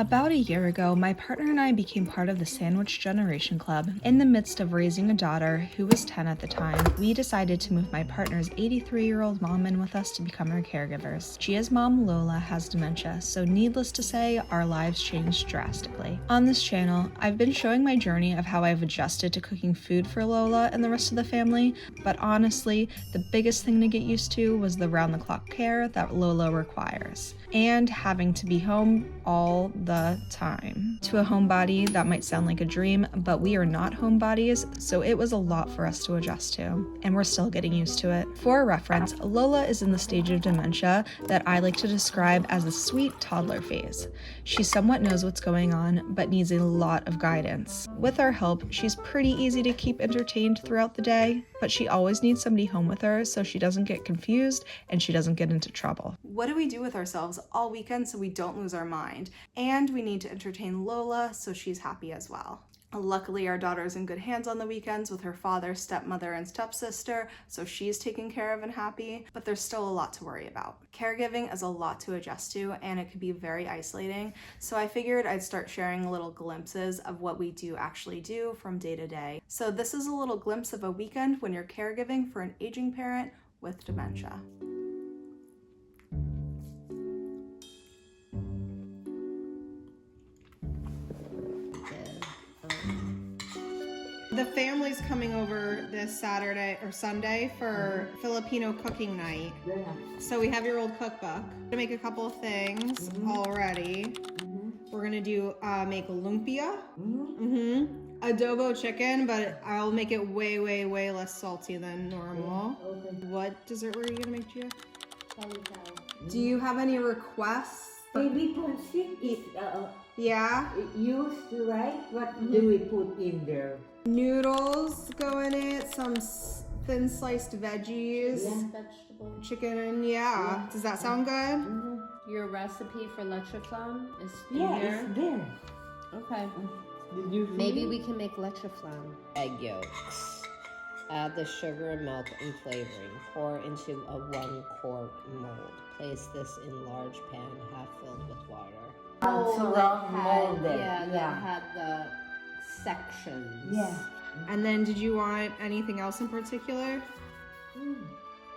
About a year ago, my partner and I became part of the Sandwich Generation Club. In the midst of raising a daughter, who was 10 at the time, we decided to move my partner's 83-year-old mom in with us to become her caregivers. Gia's mom, Lola, has dementia, so needless to say, our lives changed drastically. On this channel, I've been showing my journey of how I've adjusted to cooking food for Lola and the rest of the family, but honestly, the biggest thing to get used to was the round-the-clock care that Lola requires, and having to be home all the time. To a homebody, that might sound like a dream, but we are not homebodies, so it was a lot for us to adjust to, and we're still getting used to it. For reference, Lola is in the stage of dementia that I like to describe as the sweet toddler phase. She somewhat knows what's going on, but needs a lot of guidance. With our help, she's pretty easy to keep entertained throughout the day, but she always needs somebody home with her so she doesn't get confused and she doesn't get into trouble. What do we do with ourselves all weekend so we don't lose our mind? And we need to entertain Lola so she's happy as well. Luckily, our daughter is in good hands on the weekends with her father, stepmother, and stepsister, so she's taken care of and happy, but there's still a lot to worry about. Caregiving is a lot to adjust to, and it can be very isolating, so I figured I'd start sharing little glimpses of what we do actually do from day to day. So this is a little glimpse of a weekend when you're caregiving for an aging parent with dementia. The family's coming over this Saturday or Sunday for Filipino cooking night. Yeah. So we have your old cookbook. To make a couple of things already. We're gonna do make lumpia, adobo chicken, but I'll make it way less salty than normal. Okay. What dessert were you gonna make, Gia? Cauliflower. Do you have any requests? Baby pancit is Yeah. used, right? What do we put in there? Noodles go in it, some thin sliced veggies, Vegetables. chicken, yeah. Does that sound good? Your recipe for leche flan is in Yeah, here. it's there. Okay. Did you see Maybe it? we can make leche flan. Egg yolks. Add the sugar, milk, and flavoring. Pour into a 1-quart mold. Place this in large pan, half filled with water. Molded. That had the sections. Yeah. And then did you want anything else in particular?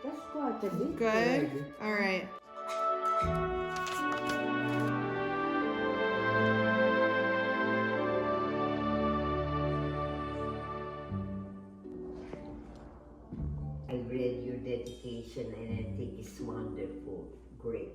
That's quite a bit. Good. All right. I read your dedication and I think it's wonderful. Great.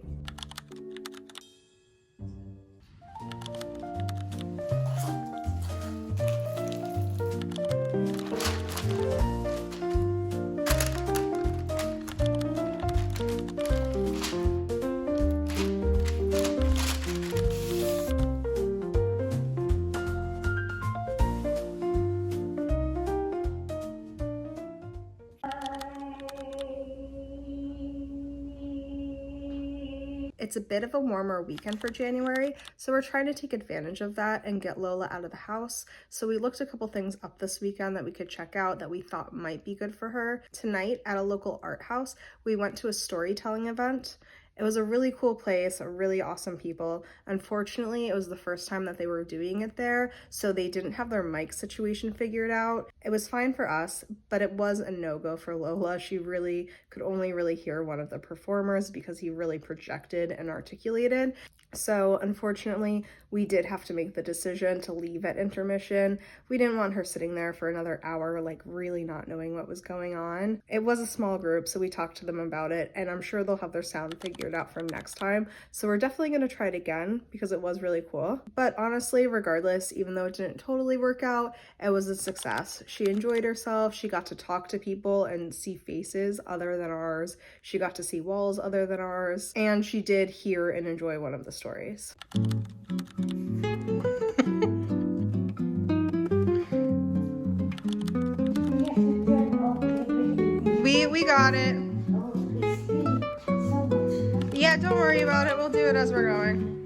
It's a bit of a warmer weekend for January, so we're trying to take advantage of that and get Lola out of the house. So we looked a couple things up this weekend that we could check out that we thought might be good for her. Tonight at a local art house, we went to a storytelling event. It was a really cool place, really awesome people. Unfortunately, it was the first time that they were doing it there, so they didn't have their mic situation figured out. It was fine for us, but it was a no-go for Lola. She really could only really hear one of the performers because he really projected and articulated. So unfortunately, we did have to make the decision to leave at intermission. We didn't want her sitting there for another hour, like really not knowing what was going on. It was a small group, so we talked to them about it, and I'm sure they'll have their sound figured out for next time. So we're definitely going to try it again because it was really cool. But honestly, regardless, even though it didn't totally work out, it was a success. She enjoyed herself. She got to talk to people and see faces other than ours. She got to see walls other than ours. And she did hear and enjoy one of the stories. We got it. Yeah, don't worry about it. We'll do it as we're going.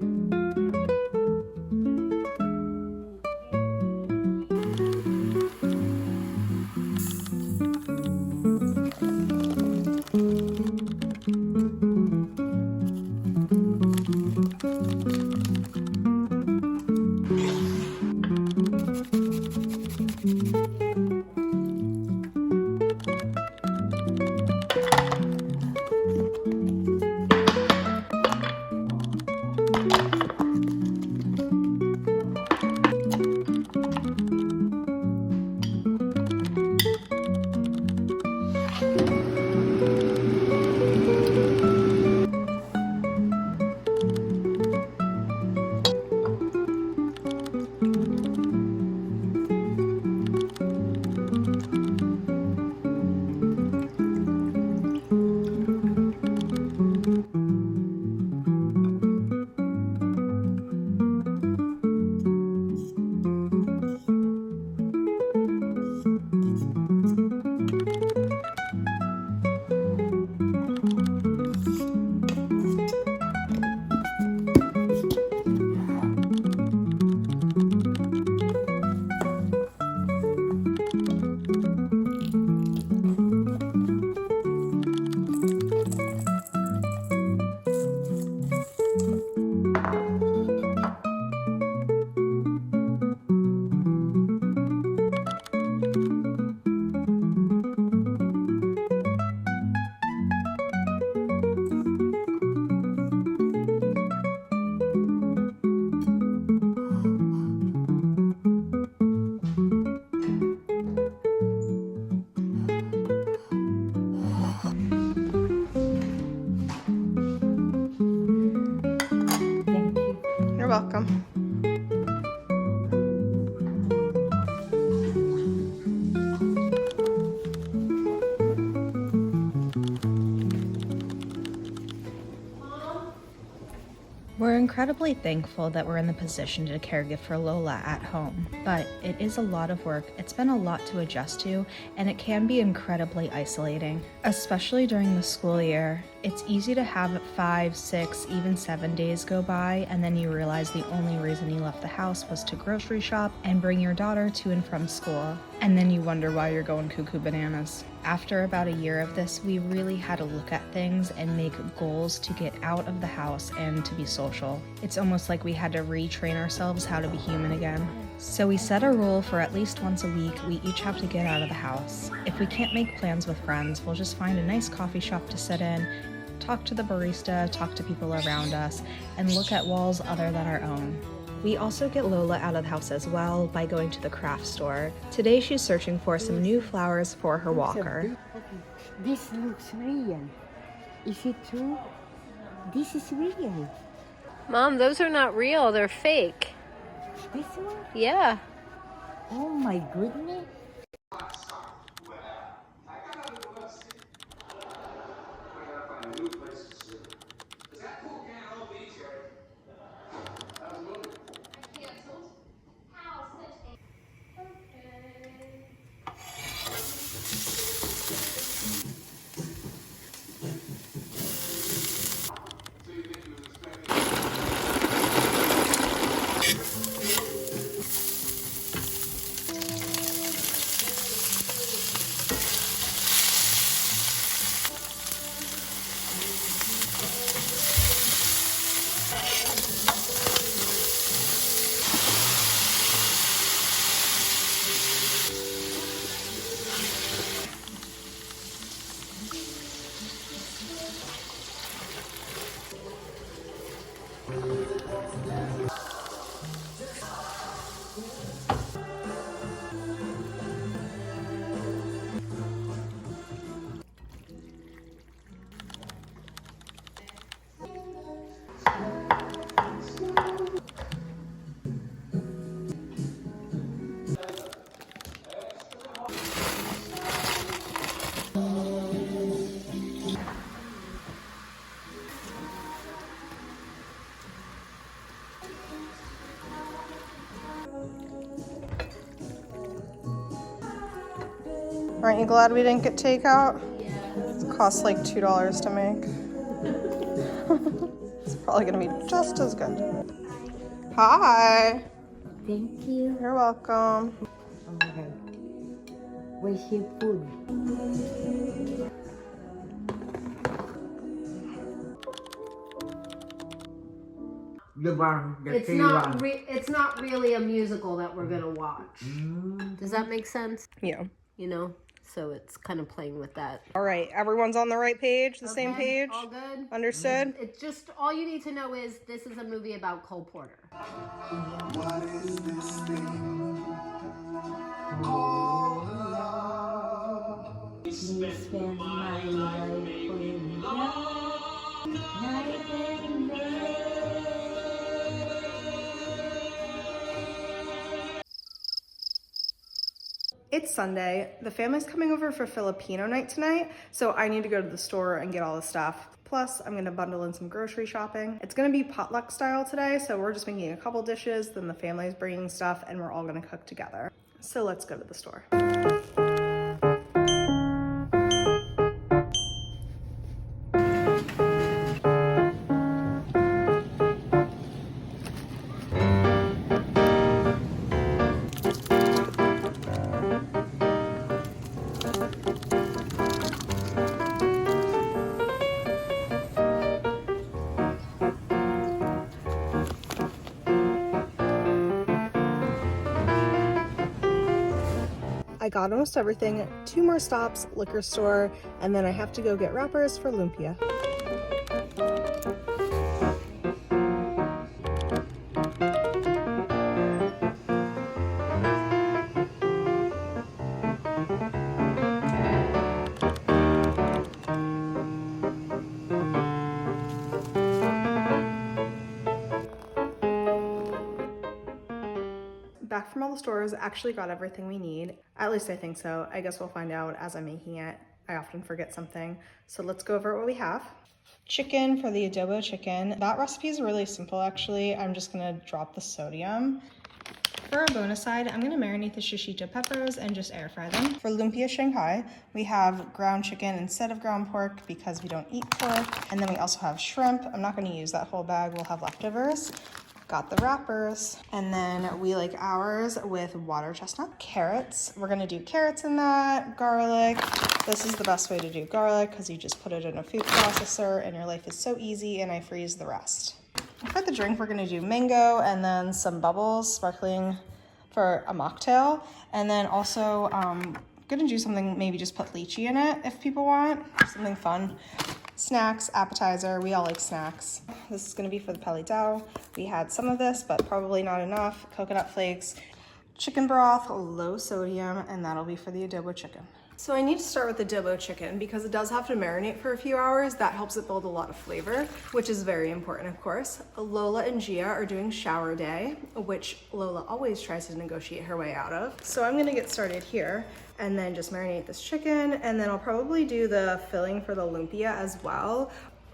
incredibly thankful that we're in the position to caregive for Lola at home, but it is a lot of work, it's been a lot to adjust to, and it can be incredibly isolating, especially during the school year. It's easy to have 5, 6, even 7 days go by, and then you realize the only reason you left the house was to grocery shop and bring your daughter to and from school, and then you wonder why you're going cuckoo bananas. After about a year of this, we really had to look at things and make goals to get out of the house and to be social. It's almost like we had to retrain ourselves how to be human again. So we set a rule for at least once a week, we each have to get out of the house. If we can't make plans with friends, we'll just find a nice coffee shop to sit in, talk to the barista, talk to people around us, and look at walls other than our own. We also get Lola out of the house as well by going to the craft store. Today she's searching for some new flowers for her walker. This looks real. Is it true? This is real. Mom, those are not real. They're fake. This one? Yeah. Oh my goodness. Aren't you glad we didn't get takeout? Yeah. It costs like $2 to make. It's probably gonna be just as good. Hi. Thank you. You're welcome. Okay. Where's your food? It's not really a musical that we're gonna watch. Does that make sense? Yeah. You know, so it's kind of playing with that. All right, everyone's on the right page, the same page? All good. Understood? It's just all you need to know is this is a movie about Cole Porter. What is this thing called love? Spend my life in love, night and day. It's Sunday. The family's coming over for Filipino night tonight, so I need to go to the store and get all the stuff. Plus, I'm gonna bundle in some grocery shopping. It's gonna be potluck style today, so we're just making a couple dishes, then the family's bringing stuff, and we're all gonna cook together. So let's go to the store. I got almost everything, 2 more stops, liquor store, and then I have to go get wrappers for lumpia. Back from all the stores, actually got everything we need. At least I think so. I guess we'll find out as I'm making it. I often forget something. So let's go over what we have. Chicken for the adobo chicken. That recipe is really simple actually. I'm just gonna drop the sodium. For our bonus side, I'm gonna marinate the shishito peppers and just air fry them. For lumpia Shanghai, we have ground chicken instead of ground pork because we don't eat pork. And then we also have shrimp. I'm not gonna use that whole bag, we'll have leftovers. Got the wrappers. And then we like ours with water chestnut. Carrots, we're gonna do carrots in that, garlic. This is the best way to do garlic because you just put it in a food processor and your life is so easy, and I freeze the rest. For the drink, we're gonna do mango and then some bubbles, sparkling for a mocktail. And then also, gonna do something, maybe just put lychee in it if people want, something fun. Snacks, appetizer, we all like snacks. This is gonna be for the peli dao. We had some of this, but probably not enough. Coconut flakes, chicken broth, low sodium, and that'll be for the adobo chicken. So I need to start with the adobo chicken because it does have to marinate for a few hours. That helps it build a lot of flavor, which is very important, of course. Lola and Gia are doing shower day, which Lola always tries to negotiate her way out of. So I'm gonna get started here and then just marinate this chicken, and then I'll probably do the filling for the lumpia as well.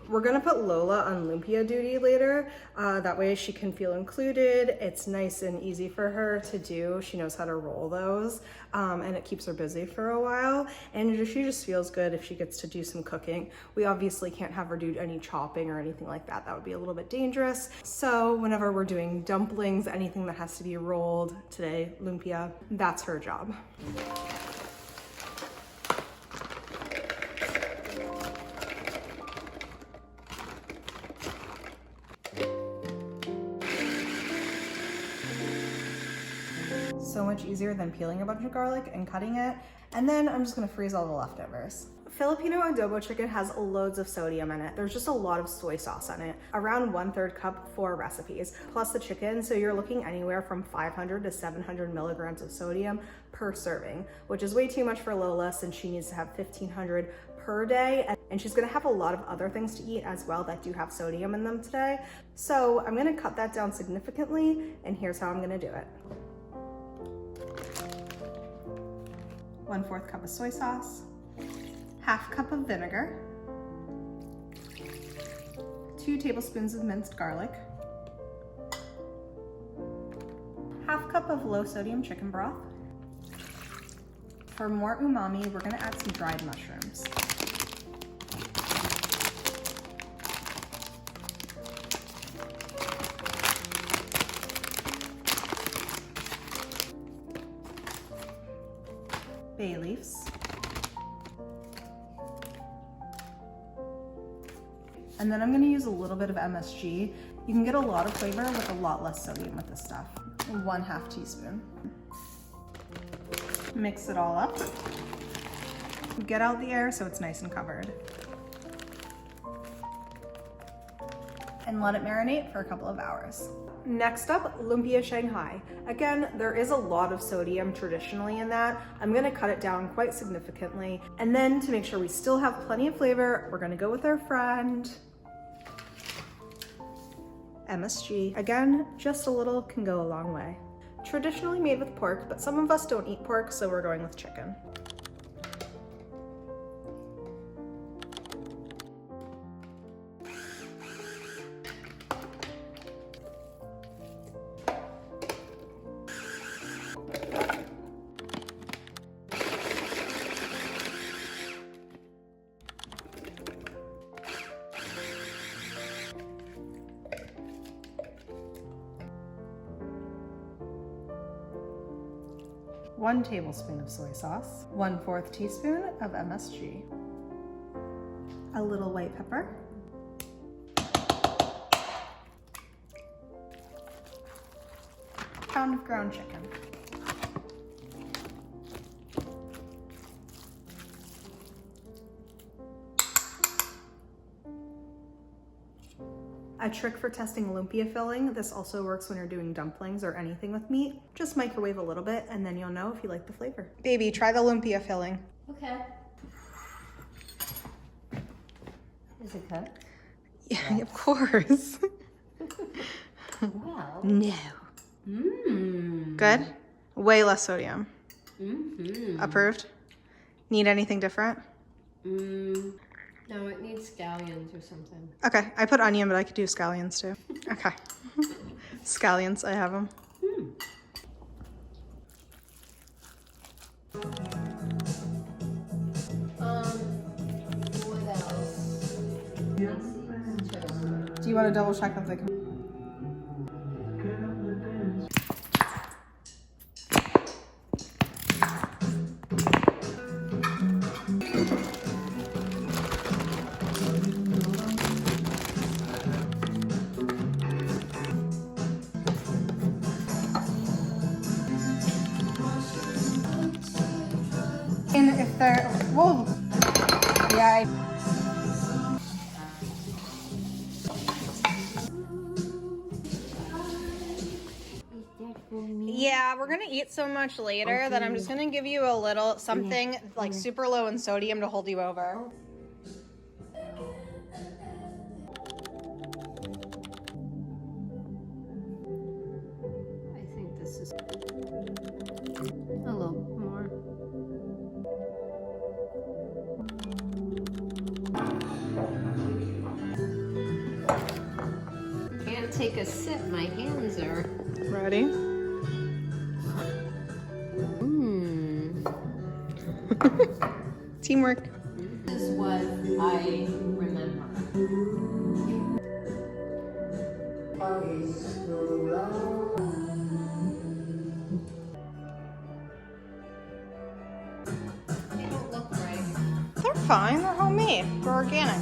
We're gonna put Lola on lumpia duty later. That way she can feel included. It's nice and easy for her to do. She knows how to roll those, and it keeps her busy for a while. And she just feels good if she gets to do some cooking. We obviously can't have her do any chopping or anything like that. That would be a little bit dangerous. So whenever we're doing dumplings, anything that has to be rolled, today, lumpia, that's her job. So much easier than peeling a bunch of garlic and cutting it. And then I'm just gonna freeze all the leftovers. Filipino adobo chicken has loads of sodium in it. There's just a lot of soy sauce in it. Around 1/3 cup for recipes, plus the chicken. So you're looking anywhere from 500 to 700 milligrams of sodium per serving, which is way too much for Lola since she needs to have 1,500 per day. And she's gonna have a lot of other things to eat as well that do have sodium in them today. So I'm gonna cut that down significantly, and here's how I'm gonna do it. 1/4 cup of soy sauce, 1/2 cup of vinegar, 2 tablespoons of minced garlic, 1/2 cup of low sodium chicken broth. For more umami, we're gonna add some dried mushrooms. Bay leaves. And then I'm gonna use a little bit of MSG. You can get a lot of flavor with a lot less sodium with this stuff. 1/2 teaspoon. Mix it all up. Get out the air so it's nice and covered. And let it marinate for a couple of hours. Next up, lumpia Shanghai. Again, there is a lot of sodium traditionally in that. I'm gonna cut it down quite significantly. And then to make sure we still have plenty of flavor, we're gonna go with our friend, MSG. Again, just a little can go a long way. Traditionally made with pork, but some of us don't eat pork, so we're going with chicken. One tablespoon of soy sauce, 1/4 teaspoon of MSG, a little white pepper, pound of ground chicken, a trick for testing lumpia filling, this also works when you're doing dumplings or anything with meat. Just microwave a little bit and then you'll know if you like the flavor. Baby, try the lumpia filling. Okay. Is it good? Yeah, of course. Wow. No. Mmm. Good? Way less sodium. Mm-hmm. Approved? Need anything different? No, it needs scallions or something. Okay, I put onion, but I could do scallions too. Okay. Scallions, I have them. What else? Do you want to double check if they can? And if they're, whoa. Yeah, yeah, we're gonna eat so much later that I'm just gonna give you a little something like super low in sodium to hold you over. I think this is a little more. Can't take a sip, my hands are. Ready? Teamwork. This is what I remember. They don't look right. They're fine, they're homemade, they're organic.